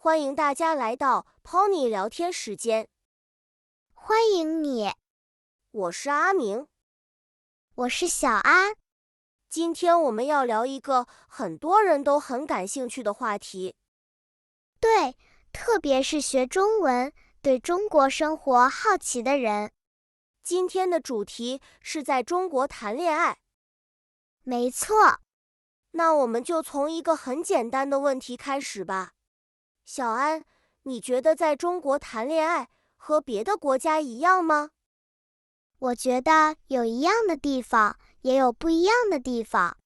欢迎大家来到 Pony 聊天时间，欢迎你，我是阿明，我是小安。今天我们要聊一个很多人都很感兴趣的话题。对，特别是学中文、对中国生活好奇的人。今天的主题是在中国谈恋爱。没错，那我们就从一个很简单的问题开始吧。小安，你觉得在中国谈恋爱和别的国家一样吗？我觉得有一样的地方，也有不一样的地方。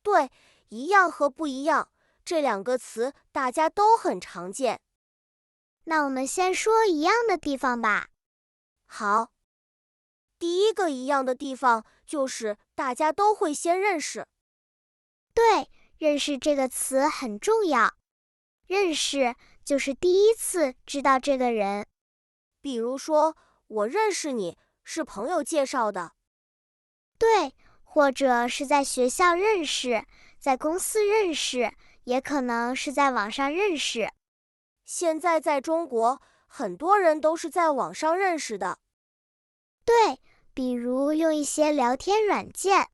对，一样和不一样，这两个词大家都很常见。那我们先说一样的地方吧。好，第一个一样的地方就是大家都会先认识。对，认识这个词很重要。认识就是第一次知道这个人。比如说，我认识你是朋友介绍的。对，或者是在学校认识，在公司认识，也可能是在网上认识。现在在中国，很多人都是在网上认识的。对，比如用一些聊天软件。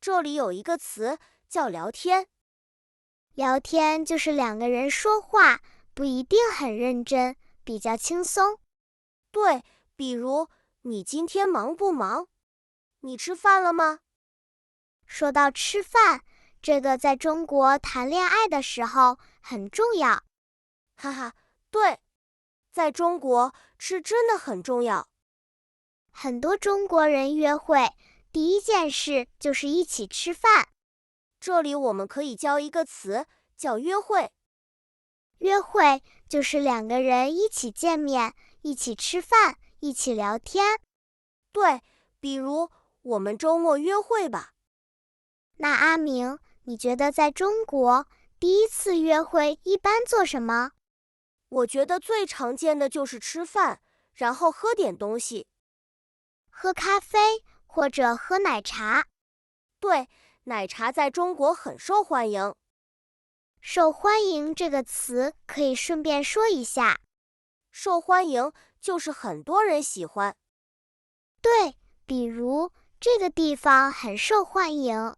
这里有一个词叫聊天。聊天就是两个人说话，不一定很认真，比较轻松。对，比如你今天忙不忙？你吃饭了吗？说到吃饭，这个在中国谈恋爱的时候很重要。哈哈，对，在中国吃真的很重要。很多中国人约会，第一件事就是一起吃饭。这里我们可以教一个词，叫约会。约会就是两个人一起见面，一起吃饭，一起聊天。对，比如我们周末约会吧。那阿明，你觉得在中国第一次约会一般做什么？我觉得最常见的就是吃饭，然后喝点东西。喝咖啡或者喝奶茶。对，奶茶在中国很受欢迎。受欢迎这个词可以顺便说一下。受欢迎就是很多人喜欢。对，比如这个地方很受欢迎，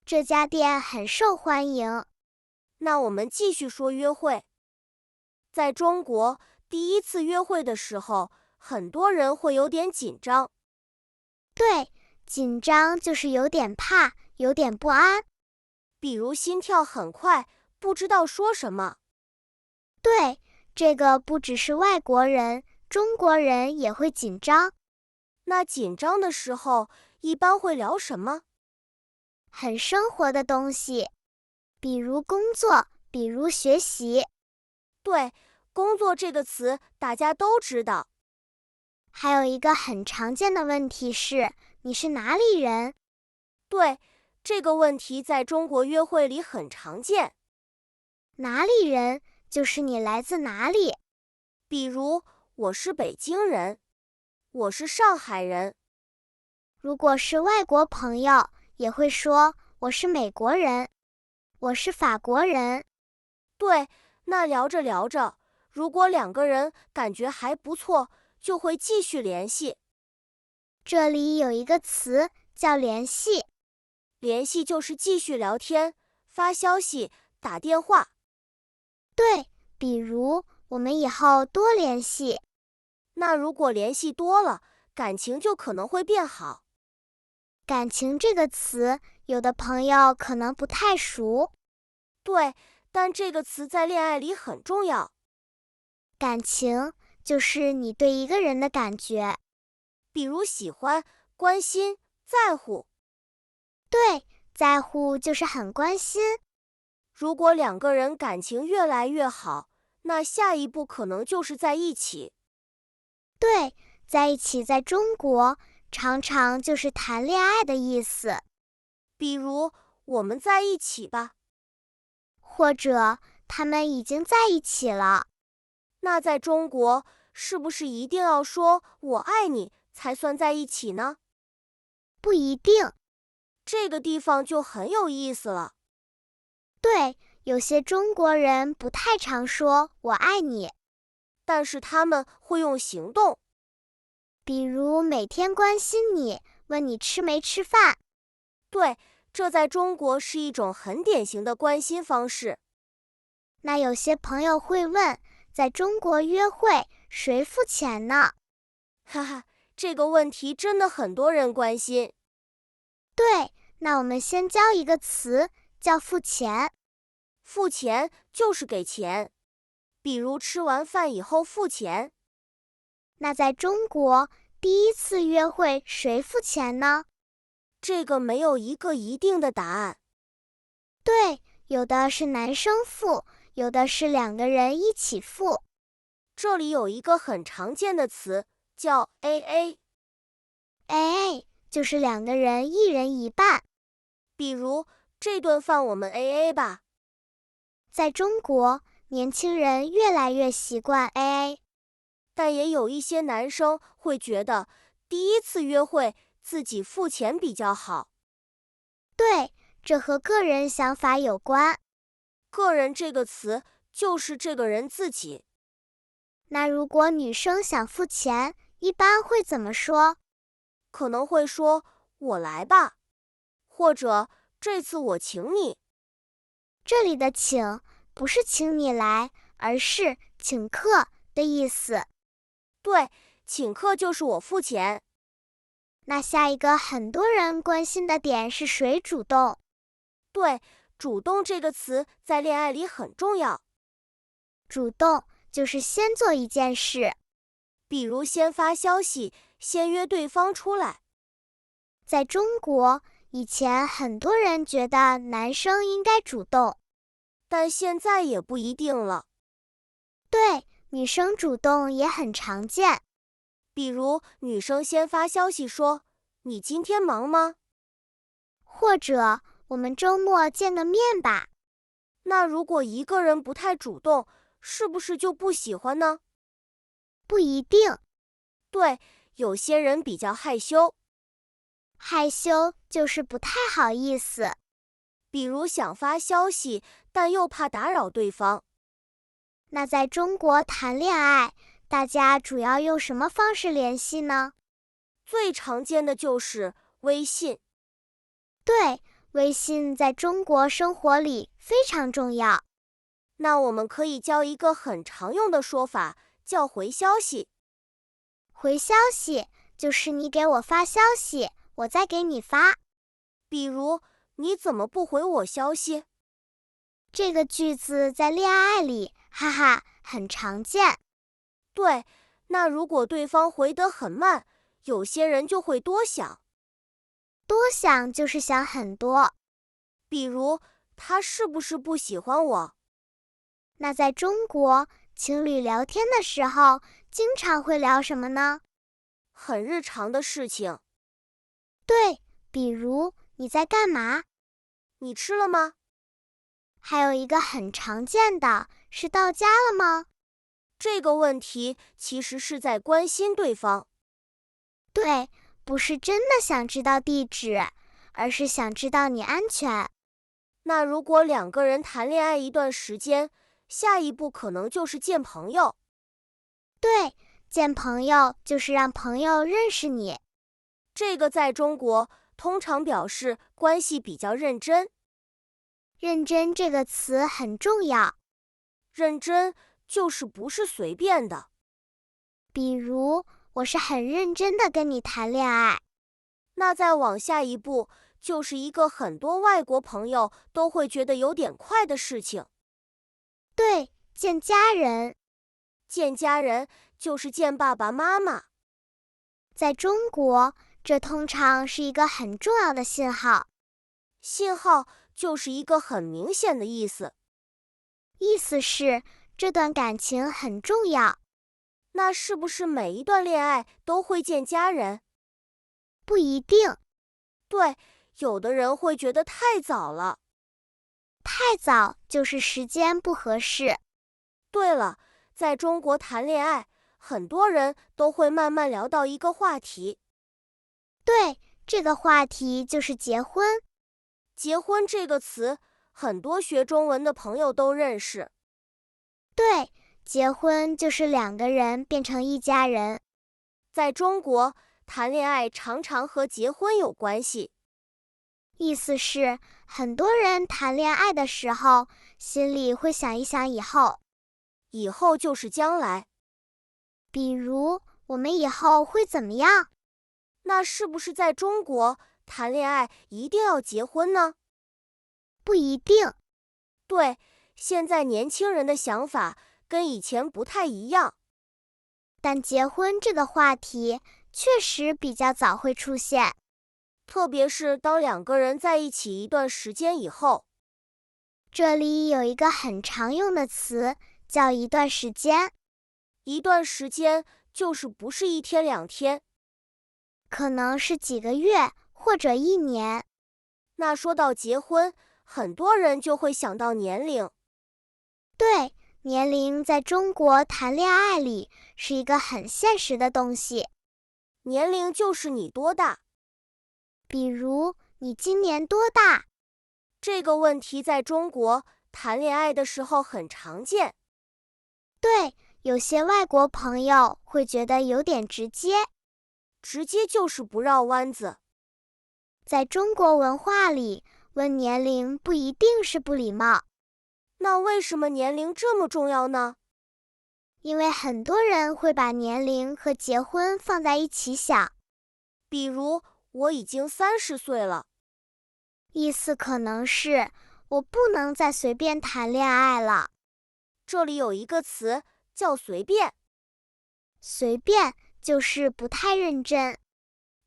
这家店很受欢迎。那我们继续说约会。在中国，第一次约会的时候，很多人会有点紧张。对，紧张就是有点怕，有点不安。比如心跳很快，不知道说什么。对，这个不只是外国人，中国人也会紧张。那紧张的时候，一般会聊什么？很生活的东西，比如工作，比如学习。对，工作这个词大家都知道。还有一个很常见的问题是，你是哪里人？对，这个问题在中国约会里很常见。哪里人就是你来自哪里。比如，我是北京人，我是上海人。如果是外国朋友，也会说我是美国人，我是法国人。对，那聊着聊着，如果两个人感觉还不错，就会继续联系。这里有一个词叫联系。联系就是继续聊天、发消息、打电话。对，比如我们以后多联系。那如果联系多了，感情就可能会变好。感情这个词，有的朋友可能不太熟。对，但这个词在恋爱里很重要。感情就是你对一个人的感觉，比如喜欢、关心、在乎。对，在乎就是很关心。如果两个人感情越来越好，那下一步可能就是在一起。对，在一起在中国常常就是谈恋爱的意思。比如，我们在一起吧。或者他们已经在一起了。那在中国，是不是一定要说我爱你才算在一起呢？不一定。这个地方就很有意思了。对，有些中国人不太常说"我爱你"，但是他们会用行动，比如每天关心你，问你吃没吃饭。对，这在中国是一种很典型的关心方式。那有些朋友会问，在中国约会，谁付钱呢？哈哈，这个问题真的很多人关心。对，那我们先教一个词，叫付钱。付钱就是给钱，比如吃完饭以后付钱。那在中国，第一次约会谁付钱呢？这个没有一个一定的答案。对，有的是男生付，有的是两个人一起付。这里有一个很常见的词，叫 AA。AA 就是两个人一人一半。比如，这顿饭我们 AA 吧。在中国，年轻人越来越习惯 AA， 但也有一些男生会觉得第一次约会自己付钱比较好。对，这和个人想法有关。个人这个词就是这个人自己。那如果女生想付钱，一般会怎么说？可能会说我来吧，或者这次我请你。这里的请不是请你来，而是请客的意思。对，请客就是我付钱。那下一个很多人关心的点是谁主动？对，主动这个词在恋爱里很重要。主动就是先做一件事，比如先发消息，先约对方出来。在中国，以前很多人觉得男生应该主动，但现在也不一定了。对，女生主动也很常见。比如女生先发消息说，你今天忙吗？或者我们周末见个面吧。那如果一个人不太主动，是不是就不喜欢呢？不一定。对，有些人比较害羞。害羞就是不太好意思，比如想发消息，但又怕打扰对方。那在中国谈恋爱，大家主要用什么方式联系呢？最常见的就是微信。对，微信在中国生活里非常重要。那我们可以教一个很常用的说法，叫回消息。回消息就是你给我发消息，我再给你发。比如，你怎么不回我消息？这个句子在恋爱里，哈哈，很常见。对，那如果对方回得很慢，有些人就会多想。多想就是想很多。比如，他是不是不喜欢我？那在中国，情侣聊天的时候，经常会聊什么呢？很日常的事情。对，比如你在干嘛？你吃了吗？还有一个很常见的是到家了吗？这个问题其实是在关心对方。对，不是真的想知道地址，而是想知道你安全。那如果两个人谈恋爱一段时间，下一步可能就是见朋友。对，见朋友就是让朋友认识你。这个在中国通常表示关系比较认真。认真这个词很重要。认真就是不是随便的。比如，我是很认真的跟你谈恋爱。那再往下一步，就是一个很多外国朋友都会觉得有点快的事情。对，见家人。见家人就是见爸爸妈妈。在中国，这通常是一个很重要的信号。信号就是一个很明显的意思。意思是这段感情很重要。那是不是每一段恋爱都会见家人？不一定。对，有的人会觉得太早了。太早就是时间不合适。对了，在中国谈恋爱，很多人都会慢慢聊到一个话题。对，这个话题就是结婚。结婚这个词，很多学中文的朋友都认识。对，结婚就是两个人变成一家人。在中国，谈恋爱常常和结婚有关系。意思是，很多人谈恋爱的时候，心里会想一想以后。以后就是将来。比如，我们以后会怎么样？那是不是在中国谈恋爱一定要结婚呢？不一定。对，现在年轻人的想法跟以前不太一样。但结婚这个话题确实比较早会出现，特别是当两个人在一起一段时间以后。这里有一个很常用的词，叫一段时间。一段时间就是不是一天两天，可能是几个月或者1年。那说到结婚，很多人就会想到年龄。对，年龄在中国谈恋爱里是一个很现实的东西。年龄就是你多大。比如，你今年多大？这个问题在中国谈恋爱的时候很常见。对，有些外国朋友会觉得有点直接。直接就是不绕弯子。在中国文化里，问年龄不一定是不礼貌。那为什么年龄这么重要呢？因为很多人会把年龄和结婚放在一起想。比如，我已经30岁了。意思可能是，我不能再随便谈恋爱了。这里有一个词叫随便。随便就是不太认真。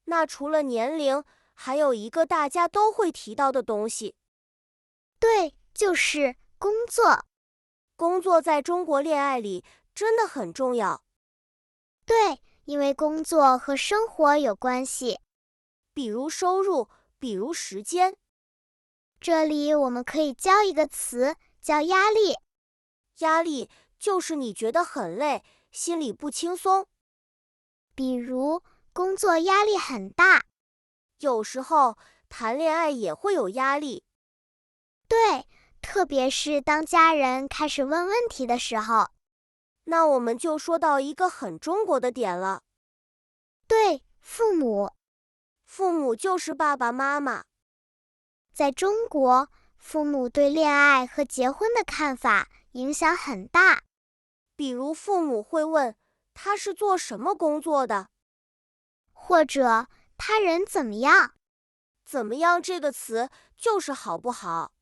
那除了年龄，还有一个大家都会提到的东西。对，就是工作。工作在中国恋爱里真的很重要。对，因为工作和生活有关系。比如收入，比如时间。这里我们可以教一个词，叫压力。压力就是你觉得很累，心里不轻松。比如，工作压力很大。有时候谈恋爱也会有压力。对，特别是当家人开始问问题的时候。那我们就说到一个很中国的点了。对，父母。父母就是爸爸妈妈。在中国，父母对恋爱和结婚的看法影响很大。比如父母会问他是做什么工作的，或者他人怎么样。怎么样这个词就是好不好。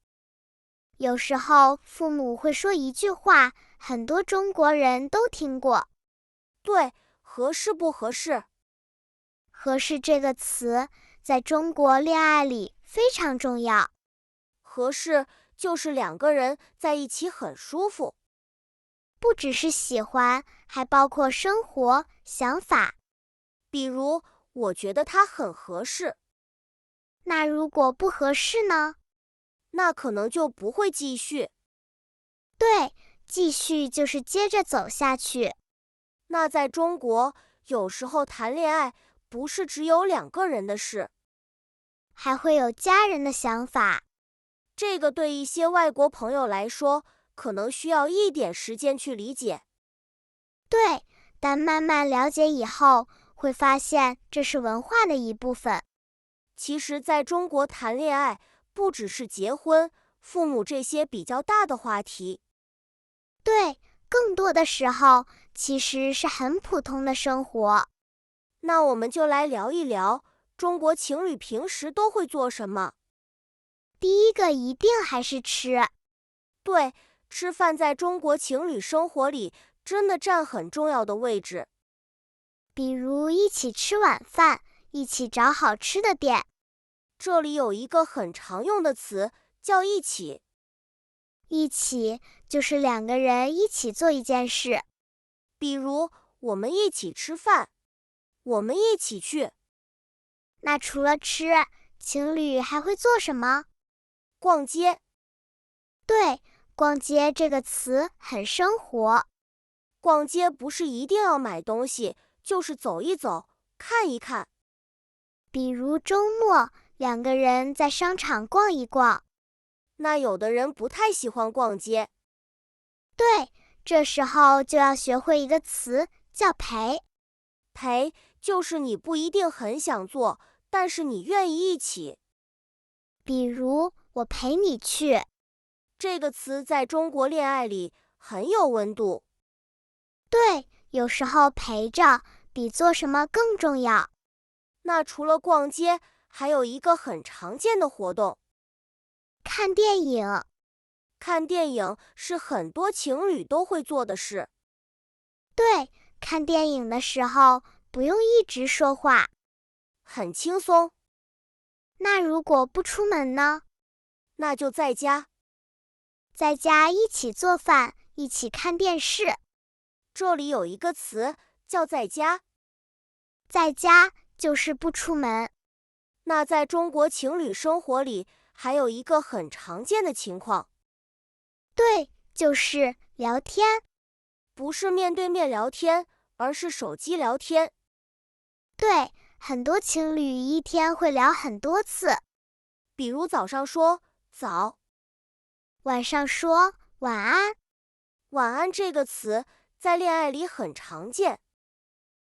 有时候父母会说一句话，很多中国人都听过。对，合适不合适？合适这个词在中国恋爱里非常重要。合适就是两个人在一起很舒服。不只是喜欢，还包括生活、想法。比如，我觉得他很合适。那如果不合适呢？那可能就不会继续。对，继续就是接着走下去。那在中国，有时候谈恋爱不是只有两个人的事，还会有家人的想法。这个对一些外国朋友来说，可能需要一点时间去理解。对，但慢慢了解以后，会发现这是文化的一部分。其实在中国谈恋爱，不只是结婚、父母这些比较大的话题。对，更多的时候其实是很普通的生活。那我们就来聊一聊，中国情侣平时都会做什么？第一个一定还是吃。对，吃饭在中国情侣生活里真的占很重要的位置。比如一起吃晚饭，一起找好吃的店。这里有一个很常用的词，叫一起。一起就是两个人一起做一件事。比如，我们一起吃饭，我们一起去。那除了吃，情侣还会做什么？逛街。对，逛街这个词很生活。逛街不是一定要买东西，就是走一走，看一看。比如周末，两个人在商场逛一逛。那有的人不太喜欢逛街。对，这时候就要学会一个词，叫陪。陪就是你不一定很想做，但是你愿意一起。比如，我陪你去。这个词在中国恋爱里很有温度。对，有时候陪着比做什么更重要。那除了逛街，还有一个很常见的活动，看电影。看电影是很多情侣都会做的事。对，看电影的时候不用一直说话，很轻松。那如果不出门呢？那就在家。在家一起做饭，一起看电视。这里有一个词叫在家。在家就是不出门。那在中国情侣生活里，还有一个很常见的情况。对，就是聊天。不是面对面聊天，而是手机聊天。对，很多情侣一天会聊很多次。比如早上说早，晚上说晚安。晚安这个词在恋爱里很常见。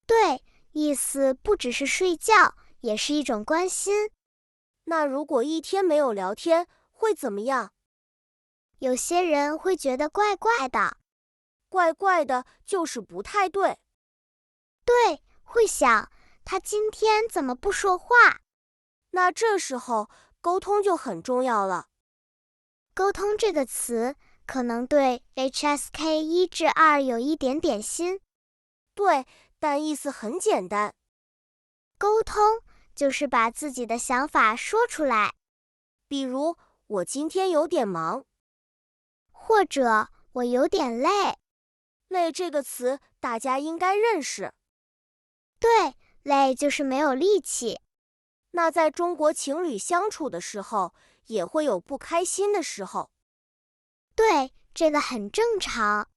对，意思不只是睡觉，也是一种关心。那如果一天没有聊天，会怎么样？有些人会觉得怪怪的。怪怪的就是不太对。对，会想他今天怎么不说话？那这时候沟通就很重要了。沟通这个词可能对 HSK 1至2有一点点新。对，但意思很简单。沟通就是把自己的想法说出来。比如，我今天有点忙，或者我有点累。累这个词大家应该认识。对，累就是没有力气。那在中国情侣相处的时候，也会有不开心的时候。对，这个很正常。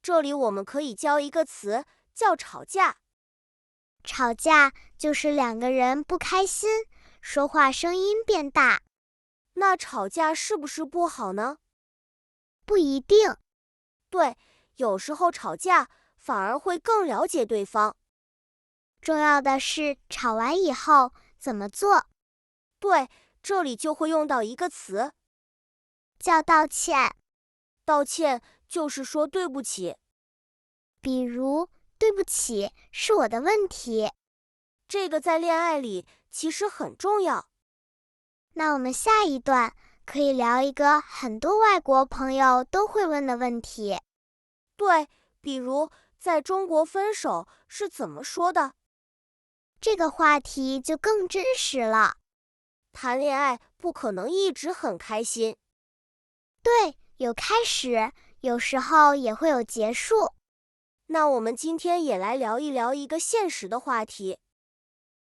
这里我们可以教一个词，叫吵架。吵架就是两个人不开心，说话声音变大。那吵架是不是不好呢？不一定。对，有时候吵架反而会更了解对方。重要的是吵完以后怎么做。对，这里就会用到一个词，叫道歉。道歉就是说对不起。比如，对不起，是我的问题。这个在恋爱里其实很重要。那我们下一段可以聊一个很多外国朋友都会问的问题。对，比如在中国分手是怎么说的？这个话题就更真实了。谈恋爱不可能一直很开心。对，有开始，有时候也会有结束。那我们今天也来聊一聊一个现实的话题。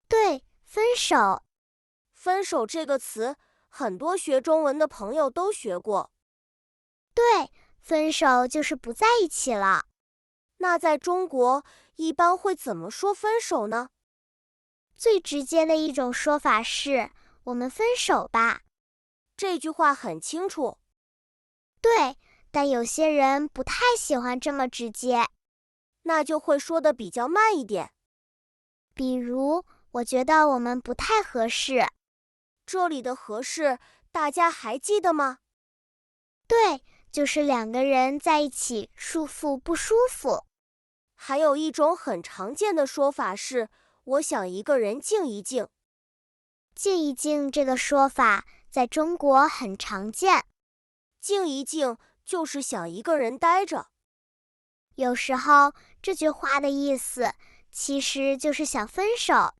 对，分手。分手这个词，很多学中文的朋友都学过。对，分手就是不在一起了。那在中国，一般会怎么说分手呢？最直接的一种说法是“我们分手吧”。这句话很清楚。对，但有些人不太喜欢这么直接。那就会说的比较慢一点。比如，我觉得我们不太合适。这里的合适，大家还记得吗？对，就是两个人在一起舒服不舒服。还有一种很常见的说法是，我想一个人静一静。静一静这个说法在中国很常见。静一静就是想一个人待着。有时候这句话的意思其实就是想分手。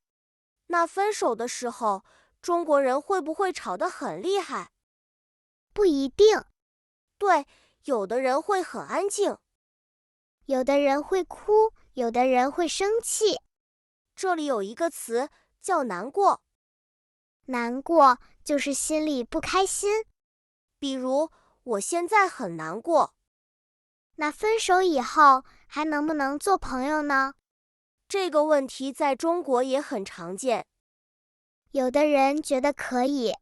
那分手的时候，中国人会不会吵得很厉害？不一定。对，有的人会很安静，有的人会哭，有的人会生气。这里有一个词叫难过。难过就是心里不开心。比如，我现在很难过。那分手以后还能不能做朋友呢？这个问题在中国也很常见。有的人觉得可以，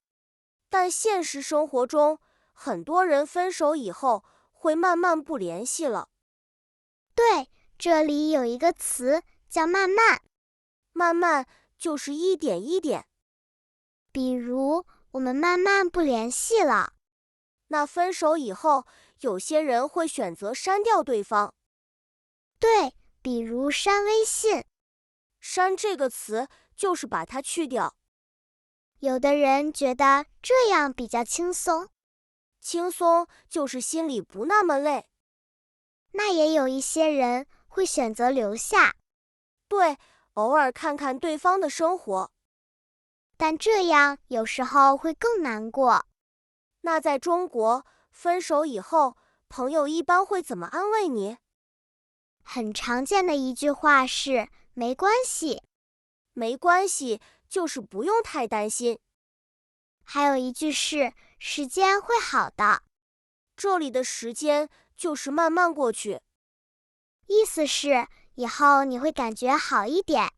但现实生活中，很多人分手以后会慢慢不联系了。对，这里有一个词叫慢慢。慢慢就是一点一点。比如，我们慢慢不联系了。那分手以后，有些人会选择删掉对方。对，比如删微信。删这个词就是把它去掉。有的人觉得这样比较轻松。轻松就是心里不那么累。那也有一些人会选择留下。对，偶尔看看对方的生活。但这样有时候会更难过。那在中国，分手以后，朋友一般会怎么安慰你？很常见的一句话是没关系。没关系，就是不用太担心。还有一句是时间会好的。这里的时间就是慢慢过去。意思是以后你会感觉好一点。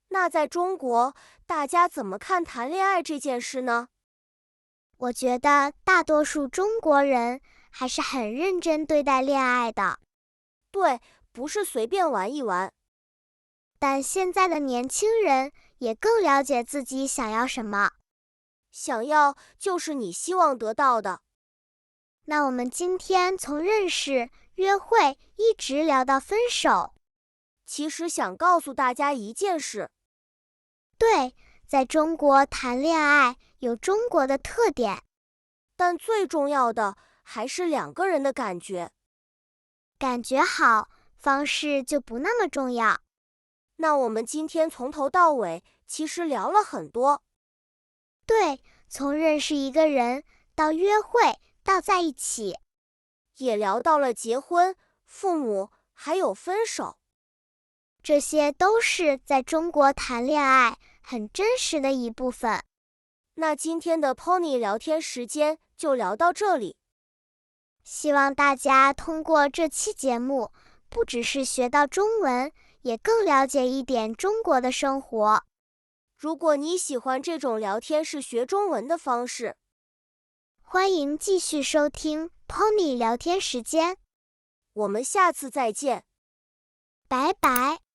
那在中国，大家怎么看谈恋爱这件事呢？我觉得大多数中国人还是很认真对待恋爱的。对，不是随便玩一玩。但现在的年轻人也更了解自己想要什么。想要就是你希望得到的。那我们今天从认识、约会一直聊到分手。其实想告诉大家一件事。对，在中国谈恋爱有中国的特点，但最重要的还是两个人的感觉。感觉好，方式就不那么重要。那我们今天从头到尾其实聊了很多。对，从认识一个人到约会到在一起，也聊到了结婚、父母还有分手。这些都是在中国谈恋爱很真实的一部分。那今天的 Pony 聊天时间就聊到这里。希望大家通过这期节目，不只是学到中文，也更了解一点中国的生活。如果你喜欢这种聊天式学中文的方式，欢迎继续收听 Pony 聊天时间。我们下次再见。拜拜。